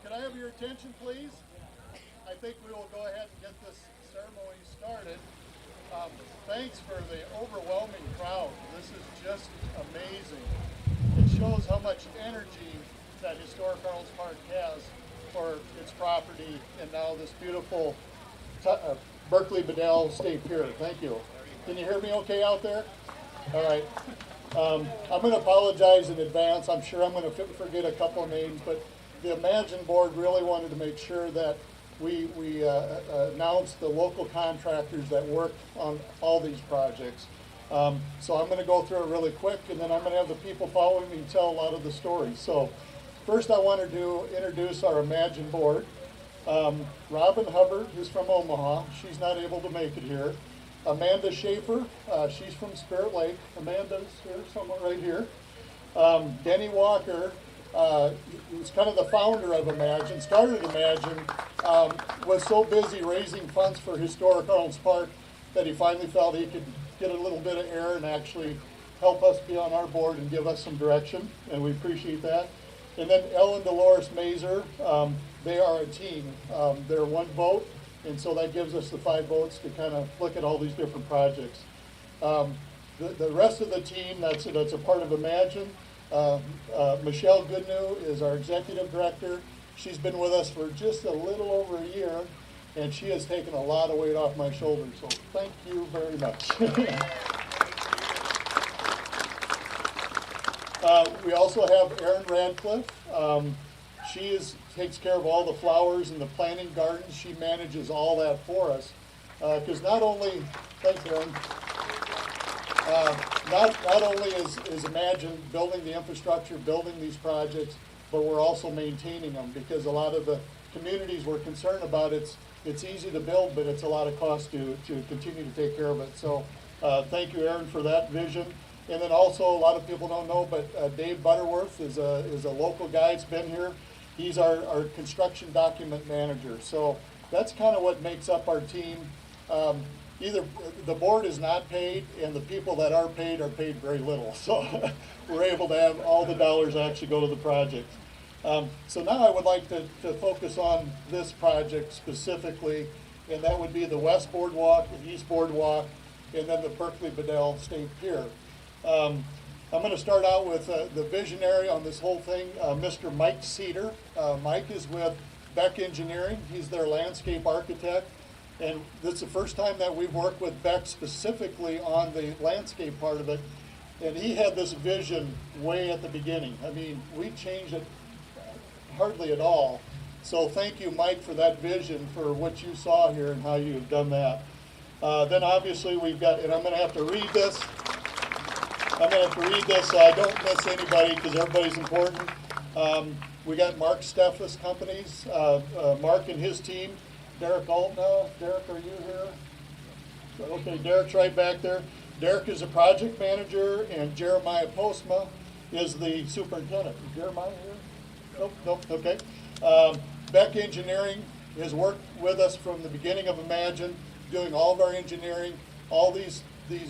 Can I have your attention, please? I think we will go ahead and get this ceremony started. Thanks for the overwhelming crowd. This is just amazing. It shows how much energy that Historic Arnold's Park has for its property and now this beautiful Berkley Bedell State Pier. Thank you. Can you hear me okay out there? All right. I'm going to apologize in advance. I'm sure I'm going to forget a couple of names, but the Imagine Board really wanted to make sure that we announced the local contractors that work on all these projects. So I'm going to go through it really quick, and then I'm going to have the people following me tell a lot of the stories. So first I wanted to introduce our Imagine Board. Robin Hubbard, who's from Omaha. She's not able to make it here. Amanda Schaefer, she's from Spirit Lake. Amanda's here, somewhere right here. Denny Walker, who's kind of the founder of Imagine, started Imagine, was so busy raising funds for Historic Arnold's Park that he finally felt he could get a little bit of air and actually help us be on our board and give us some direction, and we appreciate that. And then Ellen Dolores Mazer, they are a team. They're one vote, and so that gives us the 5 votes to kind of look at all these different projects. The rest of the team that's a part of Imagine, Michelle Goodnew is our executive director. She's been with us for just a little over a year, and she has taken a lot of weight off my shoulders, so thank you very much. We also have Erin Radcliffe. She takes care of all the flowers and the planting gardens. She manages all that for us. Because not only, thanks Erin, not only is Imagine building the infrastructure, building these projects, but we're also maintaining them, because a lot of the communities we're concerned about, it's easy to build, but it's a lot of cost to continue to take care of it. So thank you, Erin, for that vision. And then also, a lot of people don't know, but Dave Butterworth is a local guy that's been here. He's our construction document manager. So that's kind of what makes up our team. Either the board is not paid, and the people that are paid very little. So we're able to have all the dollars actually go to the project. So now I would like to focus on this project specifically, and that would be the West Boardwalk, the East Boardwalk, and then the Berkley Bedell State Pier. I'm going to start out with the visionary on this whole thing, Mr. Mike Cedar. Mike is with Beck Engineering. He's their landscape architect. And this is the first time that we've worked with Beck specifically on the landscape part of it. And he had this vision way at the beginning. I mean, we changed it hardly at all. So thank you, Mike, for that vision, for what you saw here and how you have done that. Then obviously we've got, and I'm going to have to read this. So I don't miss anybody, because everybody's important. We got Mark Steffes Companies, Mark and his team. Derek Altna. Derek, are you here? Okay, Derek's right back there. Derek is a project manager, and Jeremiah Postma is the superintendent. Is Jeremiah here? Nope, okay. Beck Engineering has worked with us from the beginning of Imagine, doing all of our engineering. All these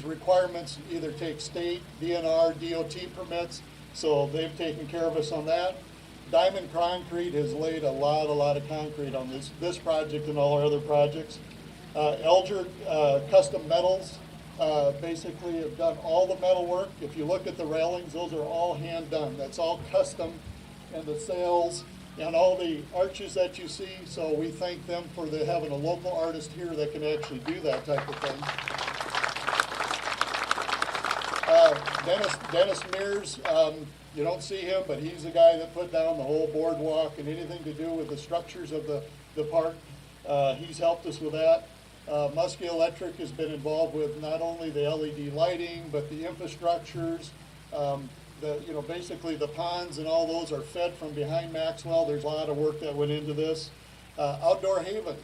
requirements either take state, DNR, DOT permits, so they've taken care of us on that. Diamond Concrete has laid a lot of concrete on this project and all our other projects. Elger Custom Metals basically have done all the metal work. If you look at the railings, those are all hand done. That's all custom, and the sails and all the arches that you see. So we thank them for having a local artist here that can actually do that type of thing. Dennis Mears, you don't see him, but he's the guy that put down the whole boardwalk and anything to do with the structures of the park. He's helped us with that. Muskie Electric has been involved with not only the LED lighting, but the infrastructures. Basically the ponds and all those are fed from behind Maxwell. There's a lot of work that went into this. Outdoor Haven,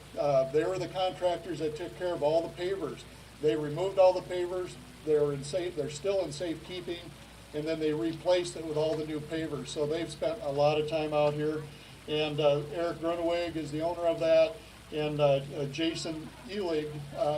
they were the contractors that took care of all the pavers. They removed all the pavers. They're still in safekeeping, and then they replaced it with all the new pavers. So they've spent a lot of time out here. And Eric Gruneweg is the owner of that, and Jason Elig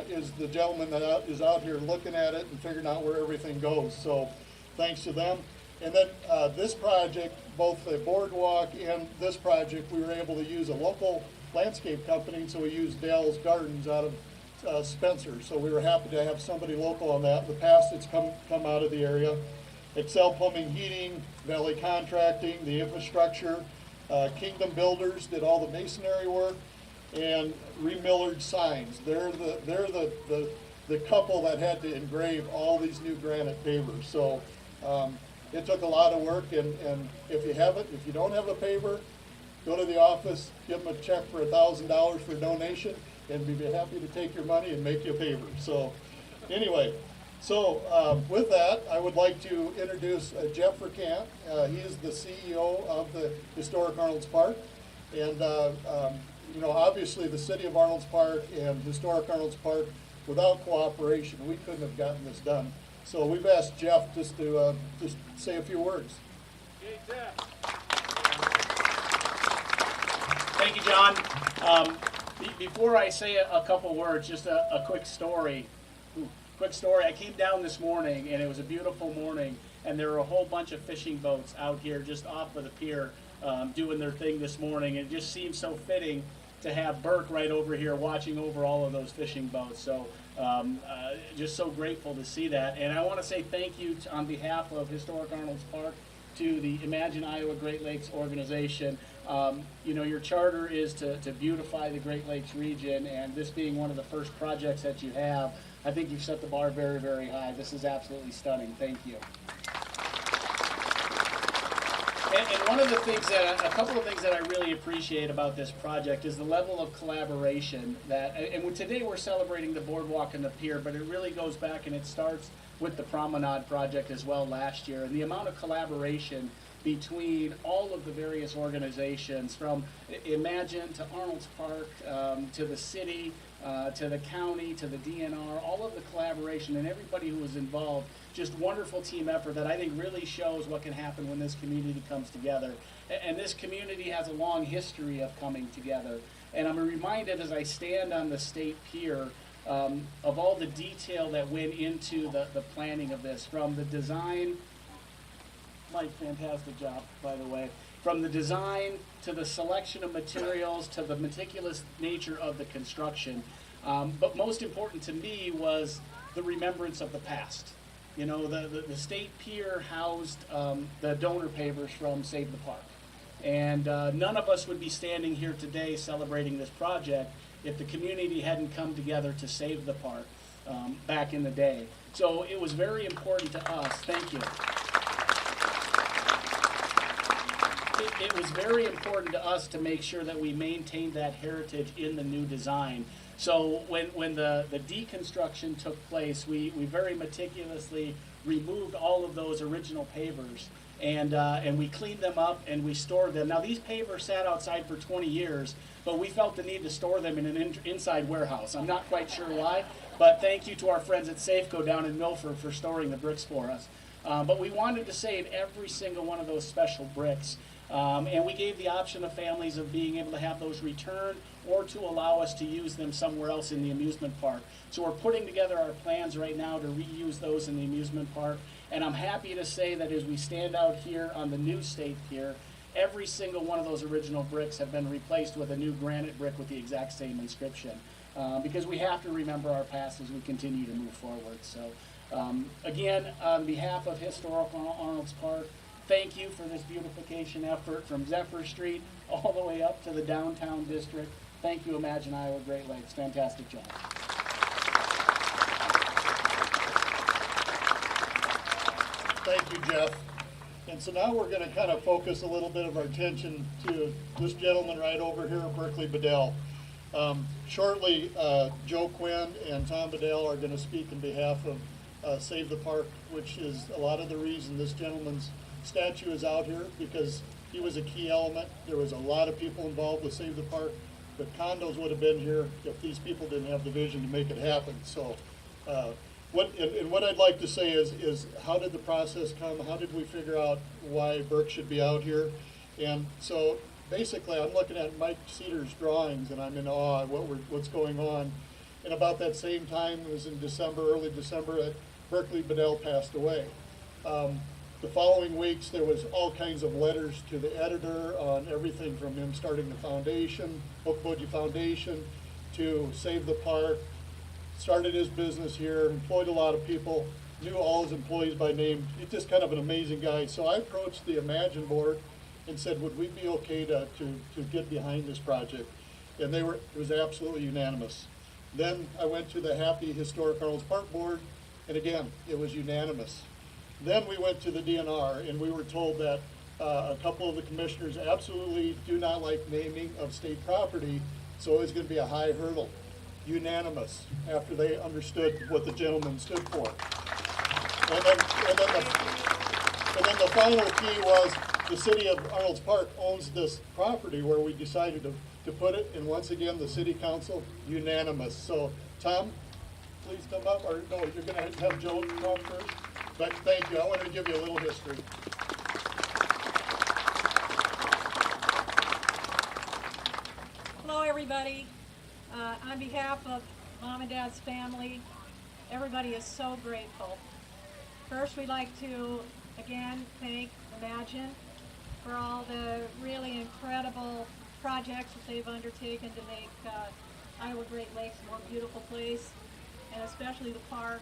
is the gentleman that is out here looking at it and figuring out where everything goes. So thanks to them. And then this project, both the boardwalk and this project, we were able to use a local landscape company, so we used Dale's Gardens out of Spencer. So we were happy to have somebody local on that. In the past, it's come out of the area. Excel Plumbing, Heating, Valley Contracting, the infrastructure, Kingdom Builders did all the masonry work, and Remillard Signs. They're the couple that had to engrave all these new granite pavers. So it took a lot of work, and if you don't have a paver, go to the office, give them a check for $1,000 for a donation, and we'd be happy to take your money and make you a paver. So anyway, with that, I would like to introduce Jeff Verkamp. He is the CEO of the Historic Arnold's Park, and you know, obviously the City of Arnold's Park and Historic Arnold's Park, without cooperation, we couldn't have gotten this done. So we've asked Jeff just to just say a few words. Okay, Jeff. Thank you, John. Before I say a couple words, just a quick story. I came down this morning, and it was a beautiful morning, and there were a whole bunch of fishing boats out here just off of the pier doing their thing this morning. It just seemed so fitting to have Burke right over here watching over all of those fishing boats. So just so grateful to see that. And I want to say thank you on behalf of Historic Arnold's Park to the Imagine Iowa Great Lakes organization. You know, your charter is to beautify the Great Lakes region, and this being one of the first projects that you have, I think you've set the bar very, very high. This is absolutely stunning. Thank you. And one of the things a couple of things that I really appreciate about this project is the level of collaboration and today we're celebrating the boardwalk and the pier, but it really goes back and it starts with the Promenade project as well last year, and the amount of collaboration between all of the various organizations, from Imagine to Arnold's Park, to the city, to the county, to the DNR, all of the collaboration and everybody who was involved, just wonderful team effort that I think really shows what can happen when this community comes together. And this community has a long history of coming together. And I'm reminded as I stand on the state pier of all the detail that went into the planning of this, from the design. Mike, fantastic job, by the way. From the design to the selection of materials to the meticulous nature of the construction. But most important to me was the remembrance of the past. You know, the state pier housed the donor pavers from Save the Park. And none of us would be standing here today celebrating this project if the community hadn't come together to save the park back in the day. So it was very important to us. Thank you. It was very important to us to make sure that we maintained that heritage in the new design. So when the deconstruction took place, we very meticulously removed all of those original pavers, and we cleaned them up and we stored them. Now these pavers sat outside for 20 years, but we felt the need to store them in an inside warehouse. I'm not quite sure why, but thank you to our friends at Safeco down in Milford for storing the bricks for us. But we wanted to save every single one of those special bricks. And we gave the option of families of being able to have those returned or to allow us to use them somewhere else in the amusement park. So we're putting together our plans right now to reuse those in the amusement park. And I'm happy to say that as we stand out here on the new state pier, every single one of those original bricks have been replaced with a new granite brick with the exact same inscription. Because we have to remember our past as we continue to move forward. So again, on behalf of Historic Arnold's Park, thank you for this beautification effort from Zephyr Street all the way up to the downtown district. Thank you, Imagine Iowa Great Lakes. Fantastic job. Thank you, Jeff. And so now we're going to kind of focus a little bit of our attention to this gentleman right over here, Berkley Bedell. Shortly, Joe Quinn and Tom Bedell are going to speak on behalf of Save the Park, which is a lot of the reason this gentleman's statue is out here, because he was a key element. There was a lot of people involved with Save the Park, but condos would have been here if these people didn't have the vision to make it happen. So what I'd like to say is how did the process come? How did we figure out why Burke should be out here? And so basically I'm looking at Mike Cedar's drawings and I'm in awe at what's going on. And about that same time, it was in December, early December, that Berkley Bedell passed away. The following weeks, there was all kinds of letters to the editor on everything from him starting the foundation, Okoboji Foundation, to Save the Park, started his business here, employed a lot of people, knew all his employees by name. He's just kind of an amazing guy. So I approached the Imagine board and said, would we be okay to get behind this project? And it was absolutely unanimous. Then I went to the Happy Historic Arnold's Park board, and again, it was unanimous. Then we went to the DNR, and we were told that a couple of the commissioners absolutely do not like naming of state property, so it was going to be a high hurdle. Unanimous, after they understood what the gentleman stood for. And then the final key was the city of Arnold's Park owns this property where we decided to put it, and once again, the city council, unanimous. So, Tom, please come up, or no, you're going to have Joe come first. But thank you. I wanted to give you a little history. Hello, everybody. On behalf of Mom and Dad's family, everybody is so grateful. First, we'd like to, again, thank Imagine for all the really incredible projects that they've undertaken to make Iowa Great Lakes a more beautiful place, and especially the park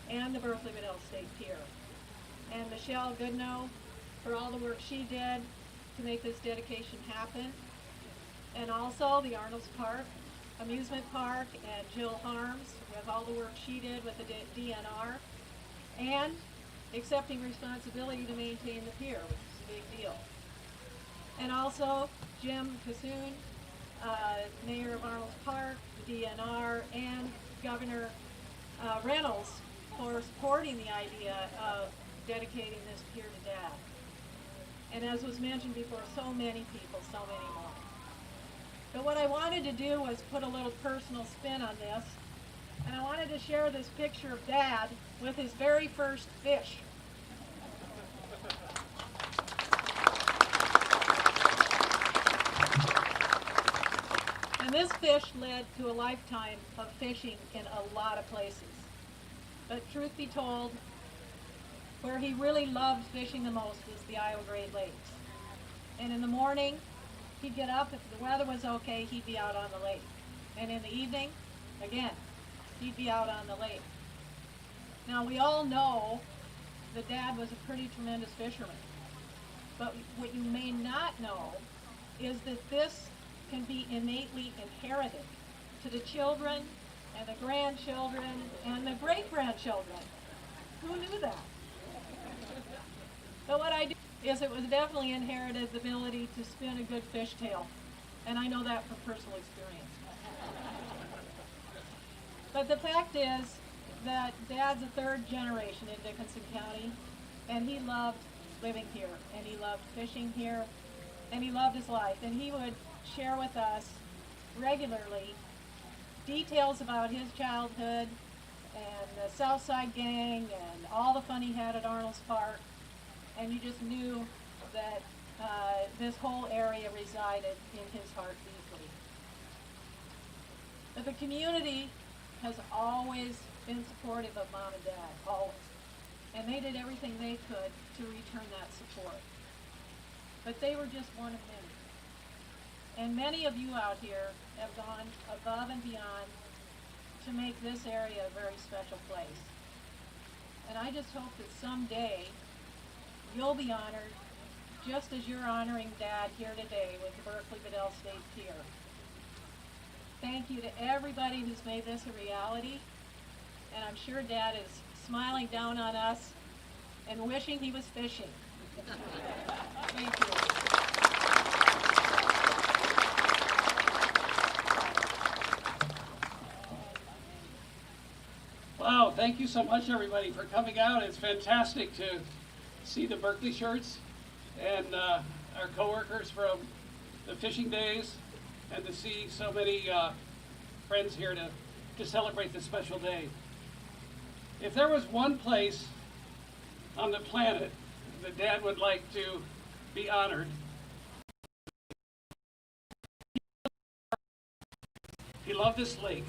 and the Berkley Bedell State Pier. And Michelle Goodnow for all the work she did to make this dedication happen. And also the Arnold's Park Amusement Park and Jill Harms with all the work she did with the DNR, and accepting responsibility to maintain the pier, which is a big deal. And also Jim Cassoon, Mayor of Arnold's Park, the DNR, and Governor Reynolds for supporting the idea of dedicating this pier to Dad. And as was mentioned before, so many people, so many more. But what I wanted to do was put a little personal spin on this, and I wanted to share this picture of Dad with his very first fish. And this fish led to a lifetime of fishing in a lot of places. But truth be told, where he really loved fishing the most was the Iowa Great Lakes. And in the morning, he'd get up, if the weather was okay, he'd be out on the lake. And in the evening, again, he'd be out on the lake. Now, we all know that Dad was a pretty tremendous fisherman. But what you may not know is that this can be innately inherited to the children and the grandchildren and the great-grandchildren. Who knew that? But what I do is it was definitely inherited the ability to spin a good fishtail. And I know that from personal experience. But the fact is that Dad's a third generation in Dickinson County, and he loved living here, and he loved fishing here, and he loved his life. And he would share with us regularly details about his childhood and the South Side Gang and all the fun he had at Arnold's Park. And you just knew that this whole area resided in his heart deeply. But the community has always been supportive of Mom and Dad, always. And they did everything they could to return that support. But they were just one of many. And many of you out here have gone above and beyond to make this area a very special place. And I just hope that someday you'll be honored just as you're honoring Dad here today with the Berkley Bedell State Pier. Thank you to everybody who's made this a reality. And I'm sure Dad is smiling down on us and wishing he was fishing. Thank you. Wow, thank you so much, everybody, for coming out. It's fantastic to see the Berkley shirts and our coworkers from the fishing days, and to see so many friends here to celebrate this special day. If there was one place on the planet that Dad would like to be honored, he loved this lake.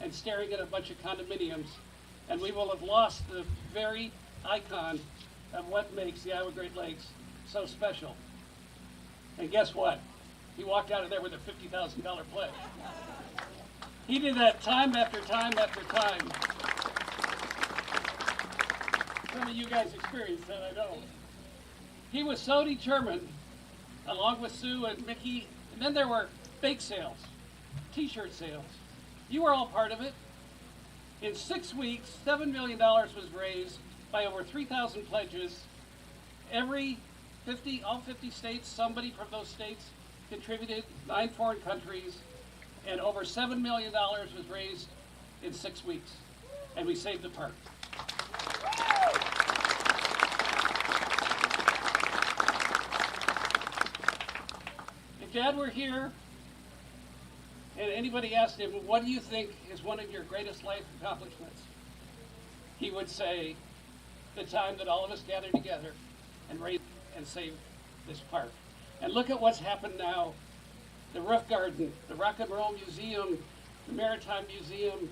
and staring at a bunch of condominiums, and we will have lost the very icon of what makes the Iowa Great Lakes so special. And guess what? He walked out of there with a $50,000 pledge. He did that time after time after time. Some of you guys experienced that, I know. He was so determined, along with Sue and Mickey, and then there were bake sales, t-shirt sales. You were all part of it. In 6 weeks, $7 million was raised by over 3,000 pledges. All 50 states, somebody from those states contributed, 9 foreign countries, and over $7 million was raised in 6 weeks. And we saved the park. If Dad were here, and anybody asked him, what do you think is one of your greatest life accomplishments? He would say, the time that all of us gathered together and raised and saved this park. And look at what's happened now. The roof garden, the Rock and Roll Museum, the Maritime Museum,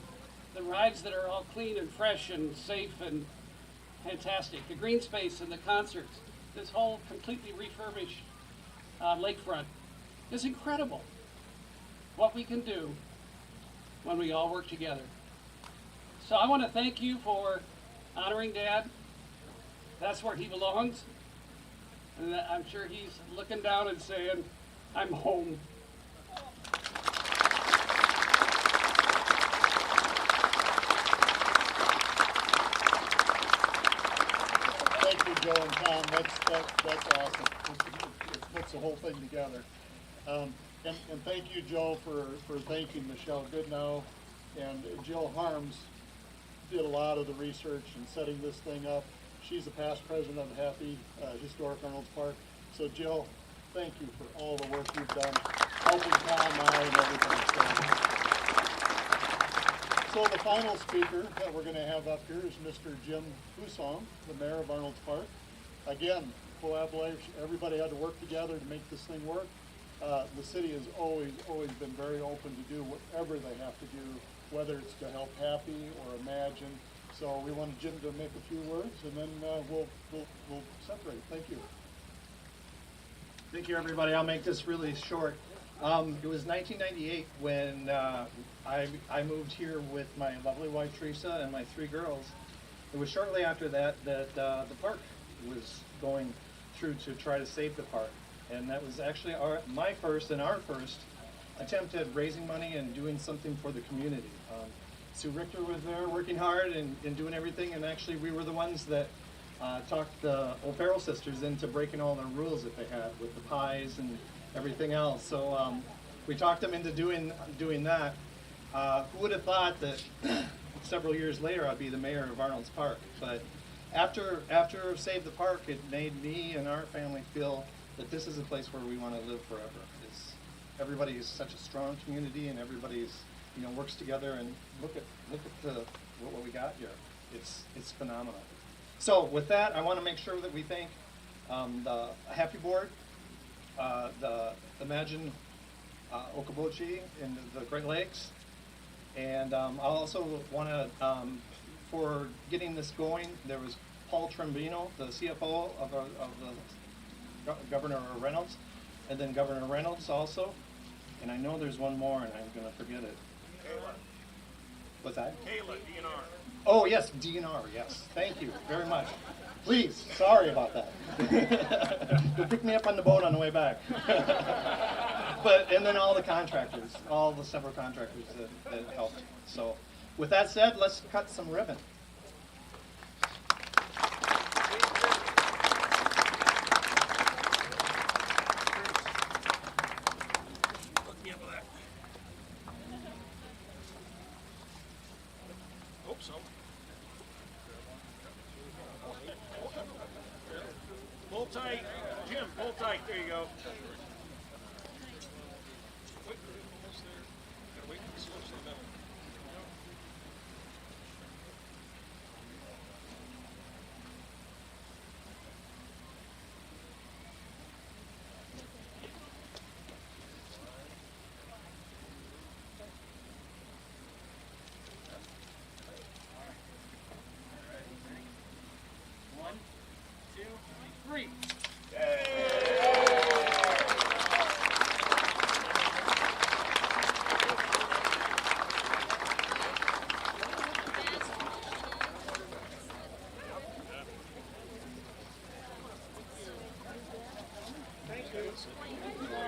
the rides that are all clean and fresh and safe and fantastic. The green space and the concerts. This whole completely refurbished lakefront is incredible. What we can do when we all work together. So I want to thank you for honoring Dad. That's where he belongs. And I'm sure he's looking down and saying, I'm home. Thank you, Joe and Tom. That's awesome. It puts the whole thing together. And thank you, Joe, for thanking Michelle Goodnow and Jill Harms did a lot of the research and setting this thing up. She's the past president of Happy Historic Arnold's Park. So Jill, thank you for all the work you've done, helping Tom and I and everything. So the final speaker that we're going to have up here is Mr. Jim Husong, the mayor of Arnold's Park. Again, collaboration, everybody had to work together to make this thing work. The city has always been very open to do whatever they have to do, whether it's to help Happy or Imagine. So we wanted Jim to make a few words, and then we'll separate. Thank you. Thank you, everybody. I'll make this really short. It was 1998 when I moved here with my lovely wife Teresa and my 3 girls. It was shortly after that the park was going through to try to save the park. And that was actually my first attempt at raising money and doing something for the community. Sue Richter was there working hard and doing everything, and actually we were the ones that talked the O'Farrell sisters into breaking all the rules that they had with the pies and everything else. So we talked them into doing that. Who would have thought that several years later I'd be the mayor of Arnold's Park? But after Save the Park, it made me and our family feel that this is a place where we want to live forever. Everybody is such a strong community, and everybody's works together. And look at what we got here. It's phenomenal. So with that, I want to make sure that we thank the Happy Board, the Imagine Okoboji in the Great Lakes, and I also want to for getting this going. There was Paul Trombino, the CFO of the Governor Reynolds, and then Governor Reynolds also, and I know there's one more, and I'm going to forget it. Kayla. What's that? Kayla, DNR. Oh yes, DNR. Yes, thank you very much. Please, sorry about that. You'll pick me up on the boat on the way back. And then all the contractors, all the several contractors that helped. So, with that said, let's cut some ribbon. Pull tight. Jim, pull tight. There you go. this.